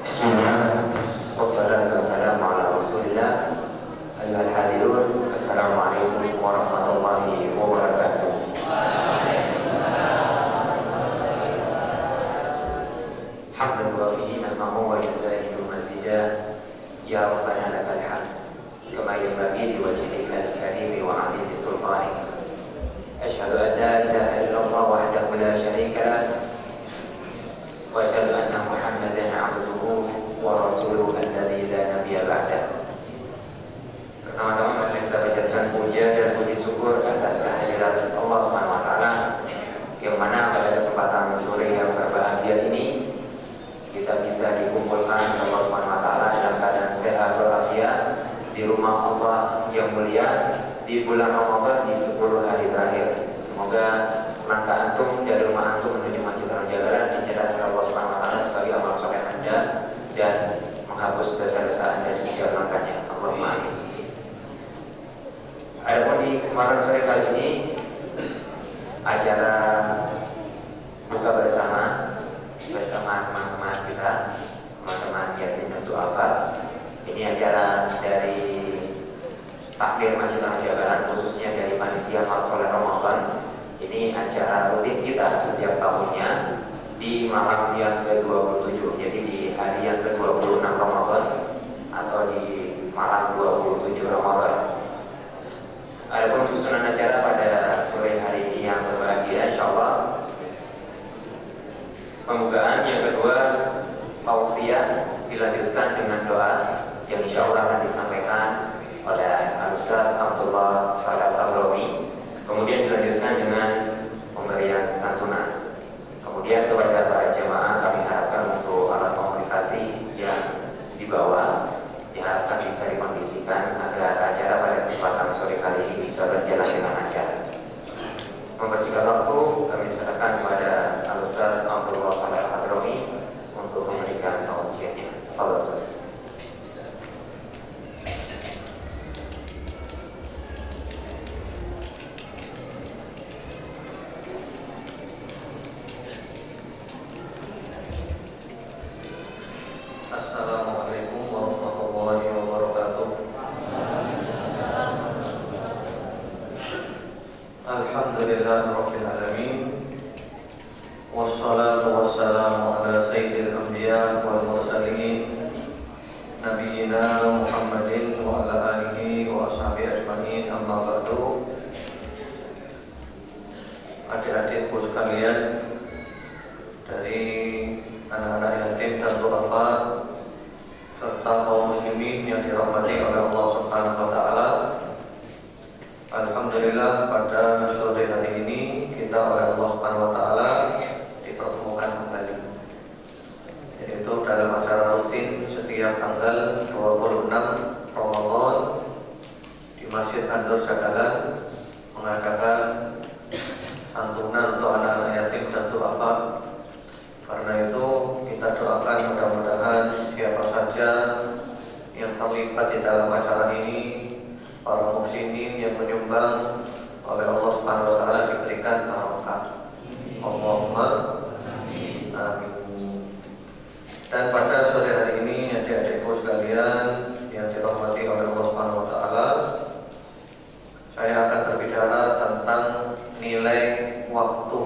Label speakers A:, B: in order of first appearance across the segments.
A: Bismillah, wassalatu wassalamu ala rasulillah. Ayyuhal hadirun, assalamualaikum warahmatullahi wabarakatuh. Hamdan wa fihi man wa yusahidu mazidah. Ya Rabbana lakal hamd kama yanbaghi liwajhikal karim wa 'azimi sultanik. Asyhadu an la ilaha illallah wahdahu la syarika lah wa asyhadu anna Muhammadan 'abduhu wa rasuluhu alladzi la nabiyya ba'dah. Pertama-tama mari kita panjatkan puja dan puji syukur atas kehadiran Allah Subhanahu wa taala yang mana pada kesempatan sore yang berbahagia ini kita bisa dikumpulkan Allah Subhanahu wa taala dalam keadaan sehat walafiat di rumah Allah yang mulia di bulan Ramadan di 10 hari terakhir. Semoga langkah antum dari rumah antum menuju Masjid Al-Jabaran dicatat Allah Subhanahu wa taala sebagai amal soleh Anda dan menghapus dosa-dosa Anda di setiap langkahnya. Allahumma amin. Adapun di kesempatan sore kali ini acara buka bersama teman-teman kita, teman-teman yatim dan duafa. Ini acara dari takmir Masjid Al-Jabaran, khususnya dari panitia amal soleh Ramadan. Ini acara rutin kita setiap tahunnya di malam yang ke-27, jadi di hari yang ke-26 Ramadan atau di malam 27 Ramadan. Adapun susunan acara pada sore hari ini yang berbahagia, insyaallah pembukaan yang kedua tausiah dilanjutkan dengan doa yang insyaallah akan disampaikan oleh Ustaz Abdullah Salat Al-Rawi. Kemudian dilanjutkan dengan pemberian santunan. Kemudian kepada para jemaah kami harapkan untuk alat komunikasi yang dibawa diharapkan bisa dikondisikan agar acara pada kesempatan sore kali ini bisa berjalan dengan lancar. Mempersingkat waktu, kami serahkan kepada Ustaz Abdullah Salat Al-Rawi untuk memberikan tausiahnya. Allah Ustaz.
B: Assalamualaikum warahmatullahi wabarakatuh. Alhamdulillah rabbil alamin. Wassalatu wassalamu ala sayyidil anbiya wal mursalin nabiyina Muhammadin wa ala alihi wa ashabihi ajmain, amma ba'du. Adik-adikku sekalian, dari anak-anak yatim dan duafa serta kaum muslimin yang dirahmati oleh Allah Subhanahu wa taala. Alhamdulillah pada sore hari ini kita oleh Allah Subhanahu wa taala dipertemukan kembali, yaitu dalam acara rutin setiap tanggal 26 Ramadan di Masjid An-Nur Jagalan mengadakan santunan untuk anak-anak yatim dan duafa. Karena itu kita doakan mudah-mudahan siapa saja yang terlibat di dalam acara ini, para muslimin yang menyumbang oleh Allah Subhanahu wa taala diberikan barokah. Allahumma amin. Dan pada sore hari ini adik-adikku sekalian yang dirahmati oleh Allah Subhanahu wa taala, saya akan berbicara tentang nilai waktu.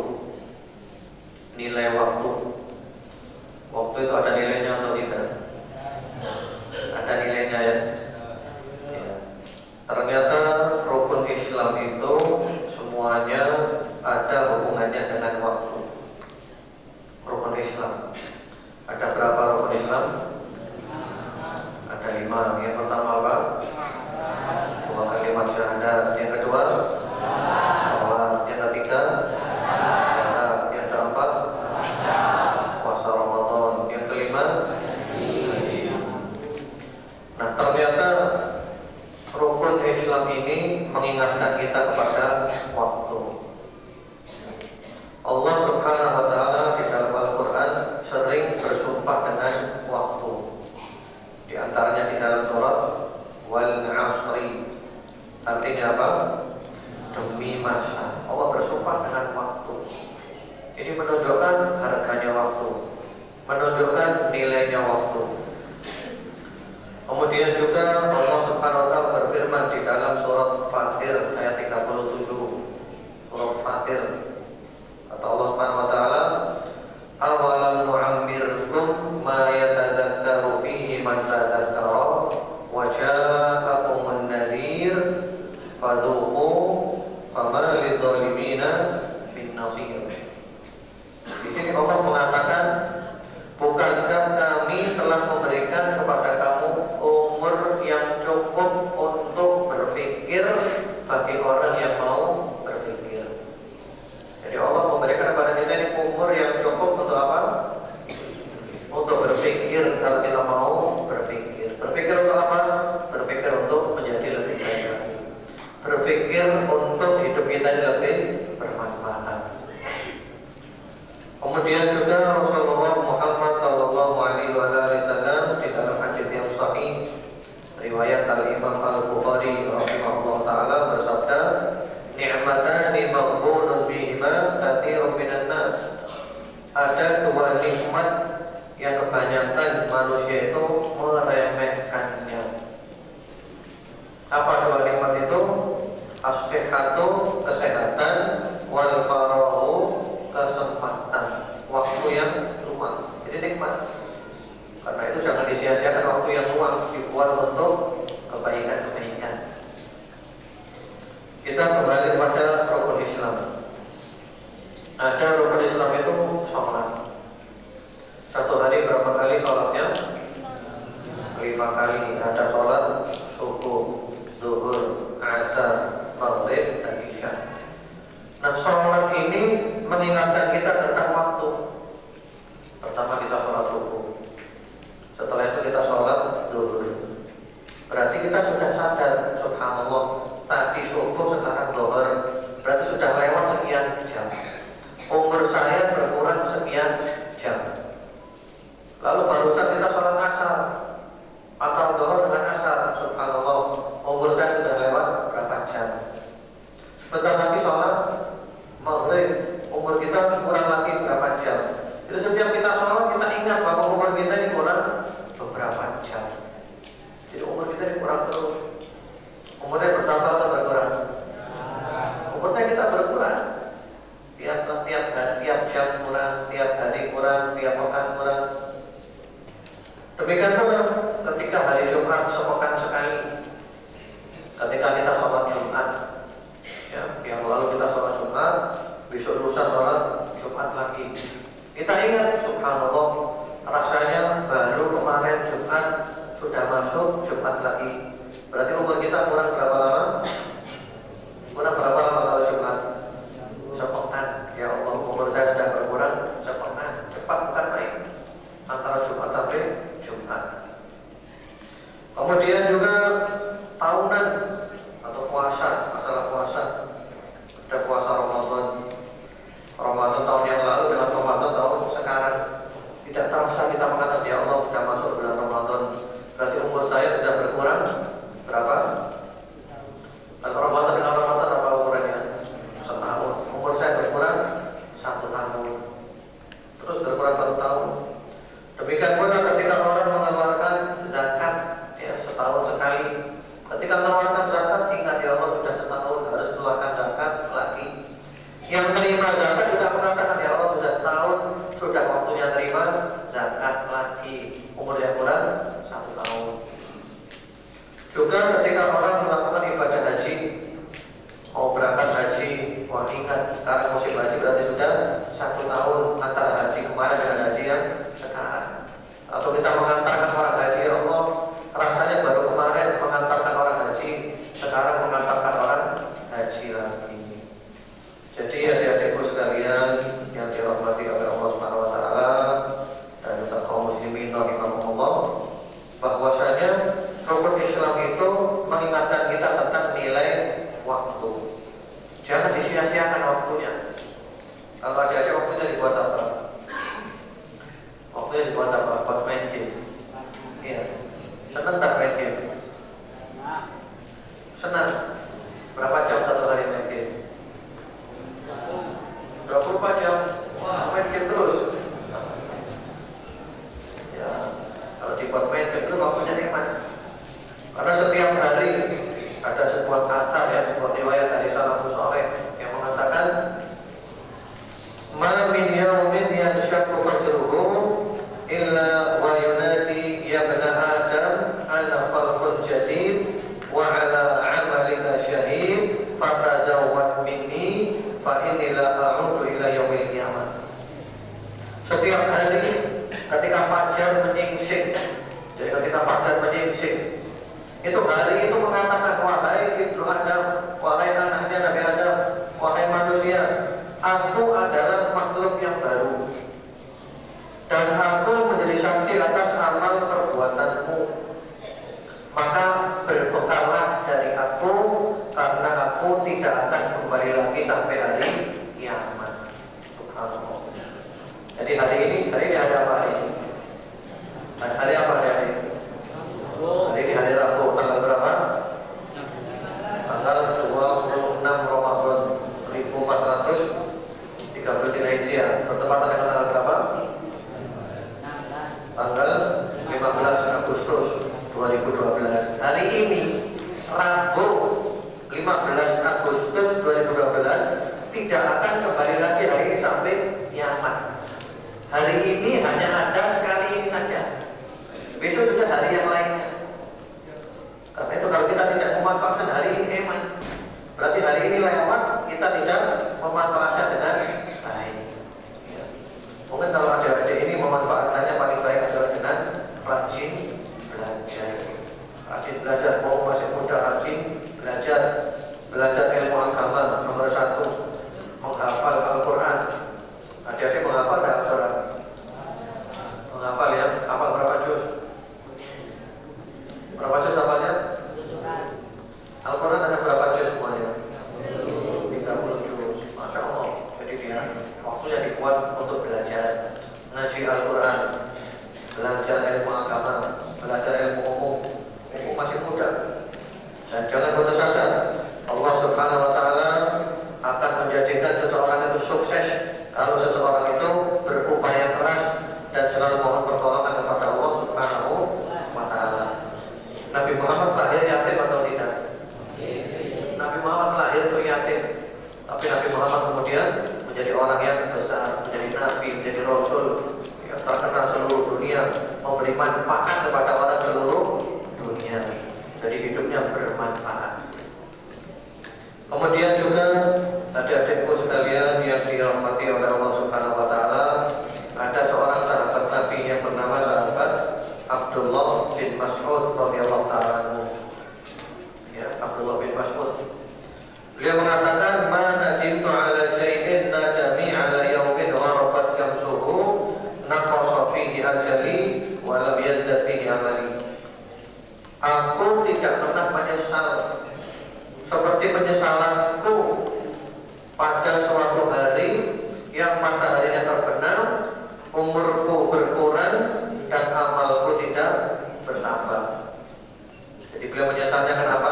B: Nilai waktu. Waktu itu ada nilainya atau tidak? Ada nilainya ya. Ternyata rukun Islam itu semuanya ada hubungannya dengan waktu. Rukun Islam. Ada berapa rukun Islam? Ada 5. Yang pertama apa? 2 kalimat syahadat. Yang kedua? Salat. Yang ketiga? Zakat. Yang keempat? Puasa Ramadan. Yang kelima? Haji. Nah, ternyata rukun Islam ini mengingatkan kita kepada waktu. Allah Subhanahu wa taala di dalam Al-Qur'an sering bersumpah dengan waktu. Di antaranya di dalam surat Wal 'Asri. Artinya apa? Demi masa. Allah bersumpah dengan waktu. Ini menunjukkan harganya waktu. menunjukkan nilainya waktu. Kemudian juga Allah Subhanahu wa taala berfirman di dalam surat Fatir ayat 37. Surat Fatir, kata Allah Subhanahu wa taala, "Awalam nu'ammirkum ma yatadzakkaru fihi man tadzakkara wa ja'akumun nadhir fadzuqu fama lidzalimina min nasir." Di sini Allah mengatakan, bukankah kami telah memberikan kepada kamu umur yang cukup untuk berpikir bagi orang yang mau berpikir. Jadi Allah memberikan kepada kita ini umur yang cukup untuk apa? Untuk berpikir kalau kita mau berpikir. Berpikir untuk apa? Berpikir untuk menjadi lebih baik lagi. Berpikir untuk hidup kita lebih bermanfaat. Kemudian juga Rasulullah Muhammad SAW di dalam hadis yang sahih riwayat Al-Imam Al-Bukhari rahimahullah taala bersabda, "Ni'matani maghbunun bihima katsirun minan nas." Ada dua nikmat yang kebanyakan manusia itu meremehkannya. Apa dua nikmat itu? As-sihhatu, kesehatan, wal faraghu, kesempatan, waktu yang luang. Jadi nikmat. Karena itu jangan disia-siakan waktu yang luang, dibuat untuk kebaikan-kebaikan. Kita kembali pada rukun Islam. Ada rukun Islam itu sholat. Satu hari berapa kali sholatnya? 5 kali. Ada sholat subuh, zuhur, asar, maghrib, dan isya. Nah, sholat ini mengingatkan kita tentang waktu. Pertama kita sholat subuh, setelah itu kita sholat zuhur. Berarti kita sudah sadar, subhanallah, tadi subuh sekarang zuhur, berarti sudah lewat sekian jam. Umur saya berkurang sekian jam. Lalu barusan kita sholat asar atau zuhur dengan asar, subhanallah, umur saya sudah lewat berapa jam. Sebentar lagi sholat maghrib, umur kita kurang lagi berapa jam. Jadi setiap kita sholat kita ingat bahwa umur kita ini kurang beberapa jam. Jadi umur kita ini kurang terus. Umurnya bertambah atau berkurang? Umurnya kita berkurang. Tiap jam kurang, tiap hari kurang, tiap pekan kurang. Demikian pula ketika hari Jumat sepekan sekali. Ketika kita sholat Jumat, ya, yang lalu kita sholat Jumat, besok lusa sholat Jumat lagi. Kita ingat, subhanallah, rasanya baru kemarin Jumat sudah masuk Jumat lagi. Berarti umur kita kurang berapa lama? Kurang berapa lama kalau Jumat? Sepekan. Ya Allah, umur saya sudah berkurang sepekan. Cepat bukan main. Antara Jumat sampai Jumat. Kemudian juga tahunan atau puasa, masalah puasa. Ada puasa Ramadan. Ramadan tahun yang lalu dengan Ramadan tahun sekarang. Tidak terasa kita mengatakan, ya Allah sudah masuk bulan Ramadan. Berarti umur saya sudah berkurang berapa? Kalau Ramadan dengan Ramadan apa ukurannya? Setahun. Umur saya berkurang 1 tahun. Terus berkurang 1 tahun. Demikian pula ketika orang mengeluarkan zakat, ya, setahun sekali. Ketika mengeluarkan zakat, ingat ya Allah sudah setahun harus keluarkan zakat lagi. Yang menerima zakat juga mengatakan, ya Allah sudah tahun, sudah waktunya terima zakat lagi. Umurnya kurang 1 tahun. Juga ketika orang melakukan ibadah haji, mau berangkat haji, wah ingat sekarang musim haji berarti sudah 1 tahun antara haji kemarin dengan haji yang sekarang. Atau kita mengantarkan orang haji, ya Allah rasanya baru kemarin mengantarkan orang haji, sekarang mengantarkan orang haji lagi. Jadi adik-adikku sekalian yang dirahmati oleh Allah Subhanahu wa taala dan juga kaum muslimin rahimahumullah, bahwasanya rukun Islam itu mengingatkan kita tentang nilai waktu. Jangan disia-siakan waktunya. Kalau ada waktunya dibuat apa? Waktunya dibuat apa? Buat main game. dibuat meja, itu waktunya nikmat. Karena setiap hari ada sebuah kata ya, sebuah riwayat dari salafus saleh yang mengatakan ma min yaumin yanshaqqu fajruhu illa wa yunadi ya bani adam ana khalqun jadid wa ala amalika syahid fatazawwad minni fa inni la a'udu ila yaumil qiyamah. Setiap hari ketika fajar menyingsing, jadi ketika fajar menyingsing, itu hari itu mengatakan, wahai ibnu Adam, wahai anaknya Nabi Adam, wahai manusia, aku adalah makhluk yang baru dan aku menjadi saksi atas amal perbuatanmu. Maka berbekallah dari aku, karena aku tidak akan kembali lagi sampai hari kiamat. Subhanallah. Jadi hari ini ada apa hari ini? Hari apa hari ini? Hari ini hari Rabu, tanggal berapa? Tanggal 26 Ramadan 1433 Hijriah. Bertepatan dengan tanggal berapa? Tanggal 15 Agustus 2012. Hari ini Rabu 15 Agustus 2012 tidak akan kembali lagi hari ini sampai kiamat. Hari ini hanya ada sekali ini saja. Besok sudah hari yang lainnya. Karena itu kalau kita tidak memanfaatkan hari ini hemat, berarti hari ini lewat, kita tidak memanfaatkan dengan baik. Ya. Mungkin kalau adik-adik ini memanfaatkannya paling baik adalah dengan rajin belajar. Rajin belajar, mau masih muda rajin belajar ilmu agama. Nomor 1, menghafal Al-Quran. Adik-adik menghafal dah Al-Quran? Menghafal ya, hafal berapa juz? Berapa juz hafalnya? Al-Quran ada berapa juz semuanya? 30 juz. Masya Allah. Jadi dia waktunya dibuat untuk belajar ngaji Al-Quran, belajar ilmu agama, belajar ilmu umum. Umum masih muda. Dan jangan putus asa. Allah Subhanahu wa Ta'ala akan menjadikan seseorang itu sukses kalau seseorang itu berupaya keras dan selalu mohon pertolongan kepada Allah Subhanahu wa Ta'ala. Nabi Muhammad lahir yatim atau tidak? Nabi Muhammad lahir itu yatim, tapi Nabi Muhammad kemudian menjadi orang yang besar, menjadi nabi, menjadi rasul, yang terkenal seluruh dunia, memberi manfaat kepada orang seluruh dunia. Jadi hidupnya bermanfaat. Kemudian juga adik-adikku sekalian yang dirahmati oleh Allah Subhanahu wa Ta'ala, ada seorang sahabat Nabi yang bernama sahabat Abdullah bin Mas'ud radhiyallahu ta'ala. Ya, Abdullah bin Mas'ud. Beliau mengatakan, "Ma nadimtu 'ala syai'in nadami 'ala yawmin gharabat syamsuhu naqasa fihi ajali wa lam yazdad fihi amali." Aku tidak pernah menyesal seperti penyesalanku pada suatu hari yang mataharinya terbenam, umurku berkurang dan amalku tidak bertambah. Jadi beliau menyesalnya kenapa?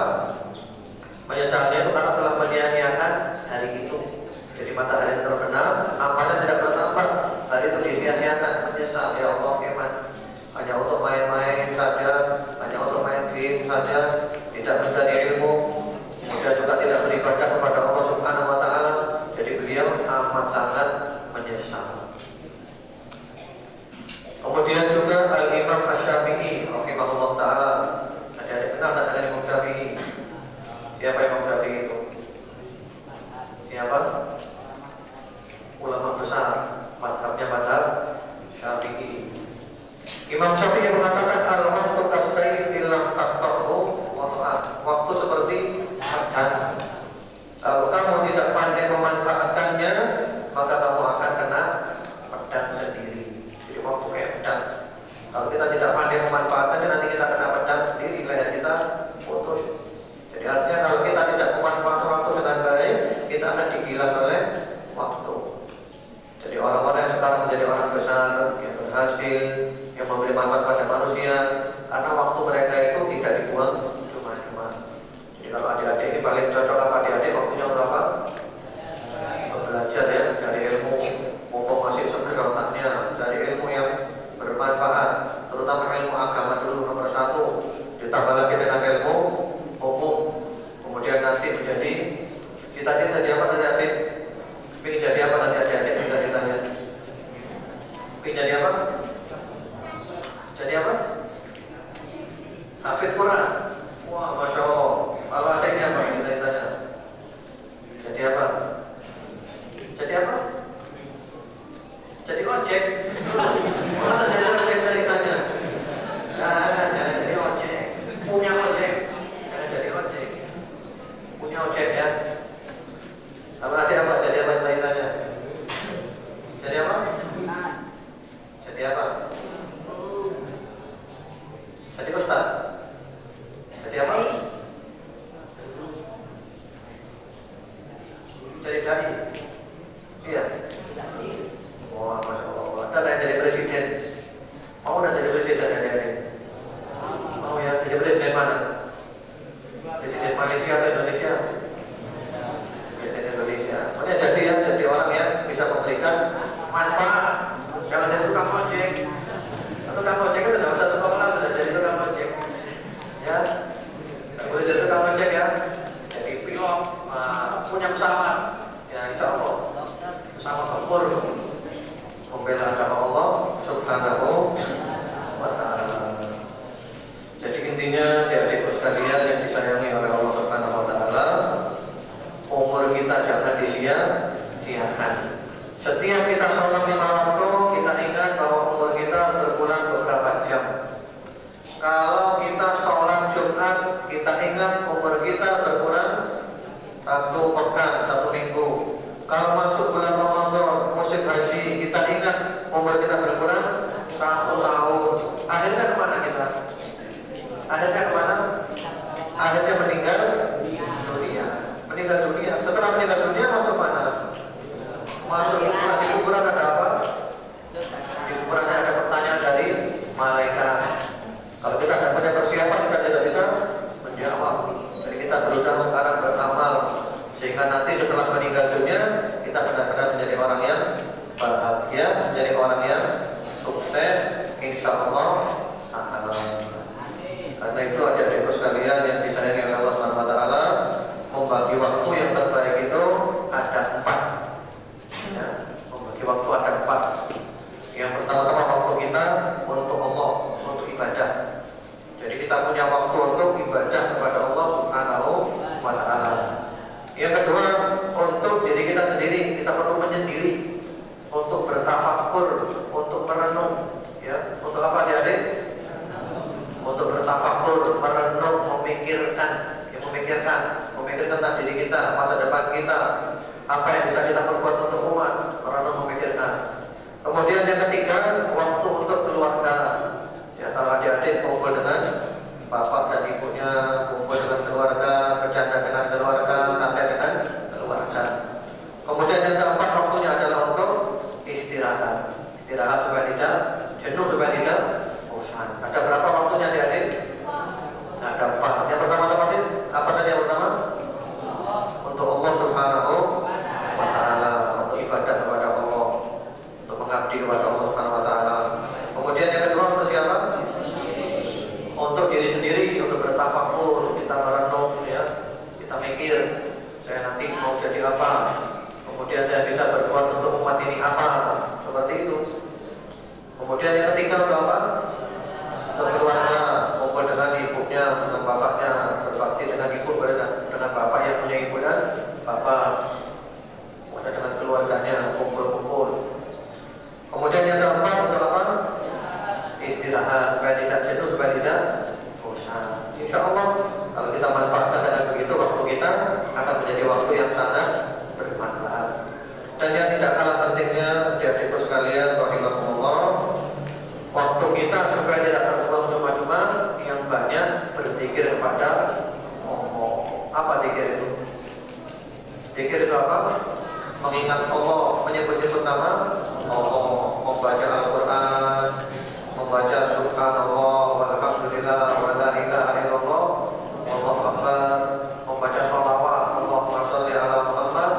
B: Menyesalnya itu karena telah menyia-nyiakan hari itu. Jadi matahari terbenam, amalnya tidak bertambah, hari itu disia-siakan. Menyesal, ya Allah, hemat. Hanya untuk main-main saja, hanya untuk main game saja, tidak mencari ilmu, kemudian juga tidak beribadah kepada Allah Subhanahu wa Ta'ala. Jadi beliau amat sangat menyesal. Kemudian juga Al-Imam Asy-Syafi'i rahimahullah ta'ala. Ada kenal tak dengan Imam Syafi'i? Siapa Imam Syafi'i itu? Siapa? Ulama besar, madhabnya madhab Syafi'i. Imam Syafi'i mengatakan al-waqtu kasayf illam taqtahu wata'at. Waktu seperti pedang. Kalau kamu tidak pandai memanfaatkannya, maka kamu akan kena pedang sendiri. Jadi waktu kayak pedang. Kalau kita tidak pandai memanfaatkannya, nanti kita kena pedang sendiri, leher kita putus. Jadi artinya kalau kita tidak memanfaatkan waktu dengan baik, kita akan digilas oleh waktu. Jadi orang-orang yang sekarang menjadi orang besar, yang berhasil, yang memberi manfaat pada manusia, karena waktu mereka itu tidak dibuang cuma-cuma. Jadi kalau adik-adik ini paling cocok apa adik-adik waktunya untuk apa? Untuk belajar ya, cari ilmu, mumpung masih seger otaknya, cari ilmu yang bermanfaat, terutama ilmu agama dulu nomor 1, ditambah lagi dengan ilmu umum, kemudian nanti menjadi cita-cita jadi apa nanti adik? Ingin jadi apa nanti adik cita-citanya? Ingin jadi apa? Jadi apa? Hafid Quran. Wah, masya Allah. Kalau adiknya apa cita-citanya? Jadi apa? Jadi apa? Jadi ojek. Mana jadi ojek cita-citanya? Jangan jadi ojek. Punya ojek. Jangan jadi ojek. Punya ojek ya. Kalau adik apa? Jadi apa cita-citanya? Jadi apa? Jadi apa? Jadi ustaz. Jadi apa? Jadi dai. Iya. Wah, masya Allah. Ada yang jadi presiden. Mau nggak jadi presiden adik-adik? Mau ya? Jadi presiden mana? Presiden Malaysia atau Indonesia? Presiden Indonesia. Pokoknya jadi ya, jadi orang yang bisa memberikan manfaat. Jangan jadi tukang ojek. Tukang ojek itu tidak usah sekolah, sudah jadi tukang ojek. Ya, nggak boleh jadi tukang ojek ya. Jadi pilot, punya pesawat. Ya, insya Allah pesawat tempur membela agama Allah Subhanahu wa Ta'ala. Jadi intinya adik-adikku sekalian yang disayangi oleh Allah Subhanahu wa Ta'ala, umur kita jangan disia-siakan. Setiap kita sholat 5 waktu, kita ingat bahwa umur kita berkurang beberapa jam. Kalau kita sholat Jumat, kita ingat umur kita berkurang 1 pekan, 1 minggu. Kalau masuk bulan Ramadan, musim haji, kita ingat umur kita berkurang 1 tahun. Akhirnya kemana kita? Akhirnya kemana? Akhirnya meninggal dunia. Meninggal dunia. Setelah meninggal dunia masuk mana? Masuk kuburan. Di kuburan ada apa? Di kuburan ada pertanyaan dari malaikat. Kalau kita tidak punya persiapan, kita tidak bisa menjawab. Jadi kita berusaha sekarang beramal, sehingga nanti setelah meninggal dunia kita benar-benar menjadi orang yang bahagia, menjadi orang yang sukses, insya Allah. Karena itu adik-adikku sekalian yang disayangi oleh Allah Subhanahu wa Ta'ala, membagi waktu yang terbaik itu ada 4. Ya, membagi waktu ada 4. Yang pertama-tama waktu kita untuk Allah, untuk ibadah. Jadi kita punya waktu untuk ibadah kepada Allah Subhanahu wa Ta'ala. Yang kedua, untuk diri kita sendiri, kita perlu menyendiri, untuk bertafakur, untuk merenung. Ya, untuk apa adik-adik? Untuk bertafakur, merenung, memikirkan tentang diri kita, masa depan kita, apa yang bisa kita perbuat untuk umat, merenung, memikirkan. Kemudian yang ketiga, waktu untuk keluarga. Ya, kalau adik-adik kumpul dengan bapak dan ibunya, kumpul dengan keluarga, bercanda dengan keluarga, santai dengan keluarga. Kemudian yang keempat, waktunya adalah untuk istirahat. Istirahat supaya tidak jenuh, supaya tidak bosan. Ada berapa waktunya adik-adik? Ada 4. Yang pertama apa tadi yang pertama? Untuk Allah Subhanahu wa Ta'ala, untuk ibadah kepada Allah, untuk mengabdi kepada Allah Subhanahu wa Ta'ala. Kemudian yang kedua untuk siapa? Untuk diri sendiri, untuk bertafakur, kita merenung, ya, kita mikir, saya nanti mau jadi apa? Kemudian saya bisa berbuat untuk umat ini apa? Seperti itu. Kemudian yang ketiga untuk apa? Untuk keluarga, kumpul dengan ibunya, dengan bapaknya, berbakti dengan ibu, dengan bapak yang punya ibu dan bapak, kemudian dengan keluarganya, kumpul-kumpul. Kemudian yang keempat untuk apa? Istirahat, supaya tidak jenuh, supaya tidak bosan. Insya Allah kalau kita manfaatkan dengan begitu, waktu kita akan menjadi waktu yang sangat bermanfaat. Dan yang tidak kalah pentingnya, adik-adikku sekalian, rahimakumullah, waktu kita supaya tidak terbuang cuma-cuma, yang banyak berzikir kepada Allah. Apa zikir itu? Zikir itu apa? Mengingat Allah, menyebut-nyebut nama Allah, membaca Al-Quran, membaca Subhanallah, walhamdulillah, wa la ilaha illallah, Allahu Akbar, membaca sholawat, Allahumma sholli ala Muhammad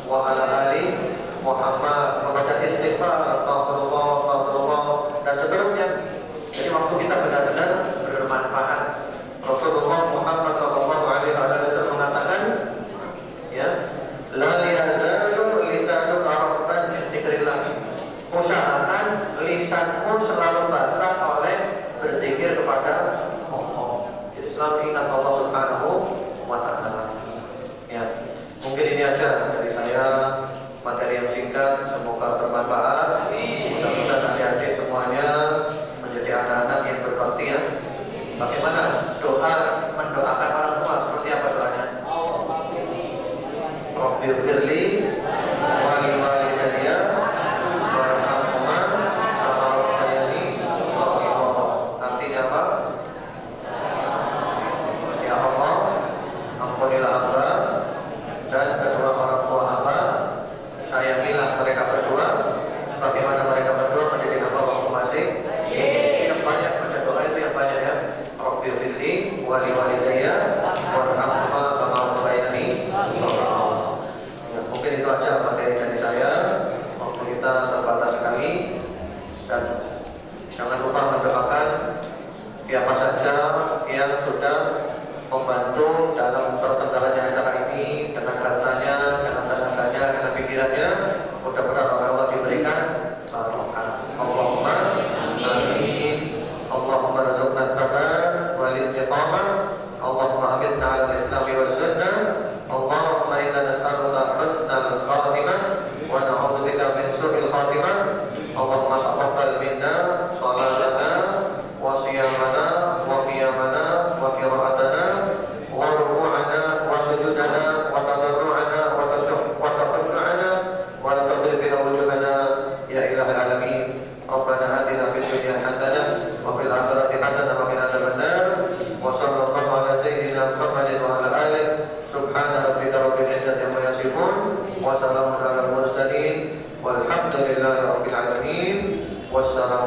B: wa ala ali Muhammad, membaca istighfar, astagfirullah, dan seterusnya. Jadi waktu kita benar kepada Allah. Jadi selalu ingat Allah Subhanahu wa Ta'ala. Ya, mungkin ini aja dari saya, materi yang singkat, semoga bermanfaat. Mudah-mudahan adik-adik semuanya menjadi anak-anak yang berbakti ya. Bagaimana doa mendoakan orang tua? Seperti apa doanya? Rabbighfirli wa li walidayya warhamhuma kama rabbayani shaghira. Artinya apa? Ya Allah, ampunilah hamba dan kedua orang tua hamba, sayangilah mereka berdua sebagaimana mereka berdua menjadi hamba waktu masing. Yang banyak baca doa itu yang banyak ya. Rabbighfirli wa li walidayya warhamhuma kama rabbayani shaghira. Mungkin itu aja materi dari saya. Waktu kita terbatas sekali, dan jangan lupa mendoakan siapa saja yang sudah membantu dalam terselenggaranya acara ini dengan hartanya, dengan tenaganya, dengan pikirannya. Mudah-mudahan oleh Allah diberikan barokah. Allahumma amin. Allahumma rzuqna at-tabat wal istiqamah. Allahumma amitna 'ala al-islam wal sunnah. Allahumma inna nas'aluka husnal khatimah wa na'udzubika min su'il khatimah. Allahumma taqabbal minna salatana wa siyamana wa qiyamana wa qira'atana wa ruku'ana wa sujudana wa tadarru'ana wa tafakkurana wa la tadrib bina wujuhana ya ilahal alamin. Rabbana atina fid dunya hasanah wa fil akhirati hasanah wa qina adzabannar. Wa sallallahu ala sayyidina Muhammadin wa ala alihi. Subhana rabbika rabbil izzati amma yasifun wa salamun alal mursalin walhamdulillahi rabbil alamin. Wassalamu